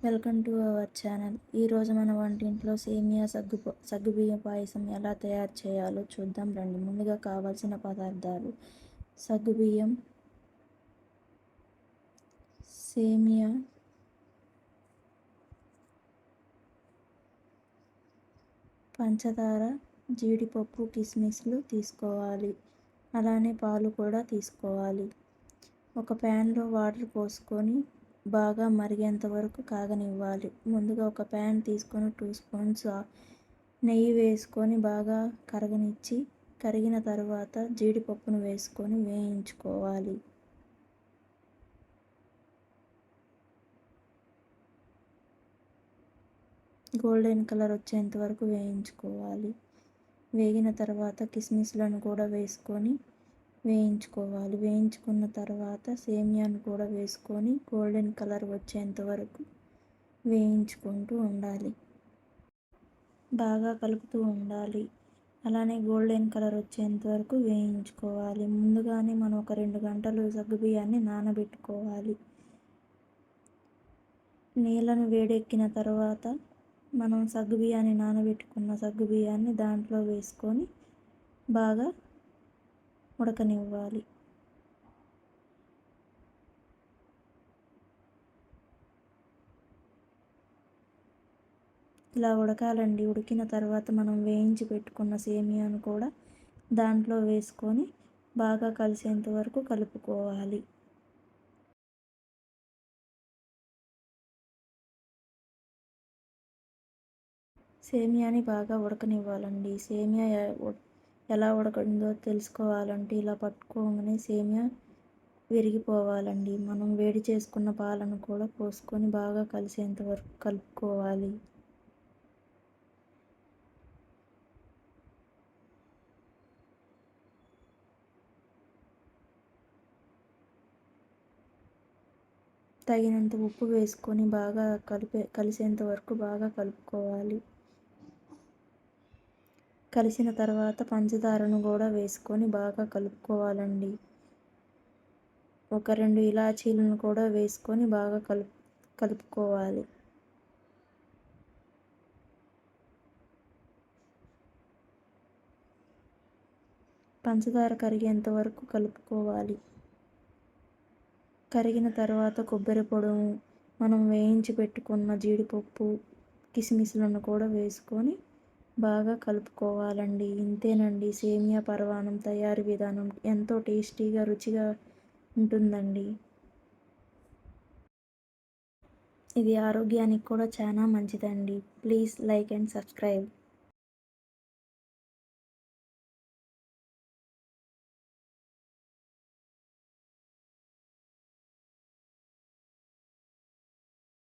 Welcome to our channel. ఈరోజు మన వంటింట్లో సేమియా సగ్గుబియ్యం పాయసం ఎలా తయారు చేయాలో చూద్దాం రండి. ముందుగా కావాల్సిన పదార్థాలు: సగ్గుబియ్యం, సేమియా, పంచదార, జీడిపప్పు, కిస్మిస్లు తీసుకోవాలి. అలానే పాలు కూడా తీసుకోవాలి. ఒక ప్యాన్లో వాటర్ పోసుకొని బాగా మరిగేంత వరకు కాగనివ్వాలి. ముందుగా ఒక ప్యాన్ తీసుకొని 2 స్పూన్స్ నెయ్యి వేసుకొని బాగా కరగనిచ్చి, కరిగిన తర్వాత జీడిపప్పును వేసుకొని వేయించుకోవాలి. గోల్డెన్ కలర్ వచ్చేంత వరకు వేయించుకోవాలి. వేగిన తర్వాత కిస్మిస్లను కూడా వేసుకొని వేయించుకోవాలి. వేయించుకున్న తర్వాత సేమియాను కూడా వేసుకొని గోల్డెన్ కలర్ వచ్చేంత వరకు వేయించుకుంటూ ఉండాలి. బాగా కలుపుతూ ఉండాలి. అలానే గోల్డెన్ కలర్ వచ్చేంత వరకు వేయించుకోవాలి. ముందుగానే మనం ఒక 2 గంటలు సగ్గుబియ్యాన్ని నానబెట్టుకోవాలి. నీళ్ళను వేడెక్కిన తర్వాత మనం నానబెట్టుకున్న సగ్గుబియ్యాన్ని దాంట్లో వేసుకొని బాగా ఉడకనివ్వాలి. ఇలా ఉడకాలండి. ఉడికిన తర్వాత మనం వేయించి పెట్టుకున్న సేమియాను కూడా దాంట్లో వేసుకొని బాగా కలిసేంత వరకు కలుపుకోవాలి. సేమియాని బాగా ఉడకనివ్వాలండి. సేమియా ఎలా ఉడకందో తెలుసుకోవాలంటే ఇలా పట్టుకోగానే సేమియా విరిగిపోవాలండి. మనం వేడి చేసుకున్న పాలను కూడా పోసుకొని బాగా కలిసేంత వరకు కలుపుకోవాలి. తగినంత ఉప్పు వేసుకొని బాగా కలిసేంత వరకు బాగా కలుపుకోవాలి. కలిసిన తర్వాత పంచదారను కూడా వేసుకొని బాగా కలుపుకోవాలండి. ఒక 2 ఇలాచీలను కూడా వేసుకొని బాగా కలుపుకోవాలి. పంచదార కరిగేంత వరకు కలుపుకోవాలి. కరిగిన తర్వాత కొబ్బరి పొడుము, మనం వేయించి పెట్టుకున్న జీడిపప్పు, కిస్మిస్లను కూడా వేసుకొని బాగా కలుపుకోవాలండి. ఇంతేనండి, సేమియా పరమాన్నం తయారీ విధానం. ఎంతో టేస్టీగా రుచిగా ఉంటుందండి. ఇది ఆరోగ్యానికి కూడా చాలా మంచిదండి. Please like and subscribe.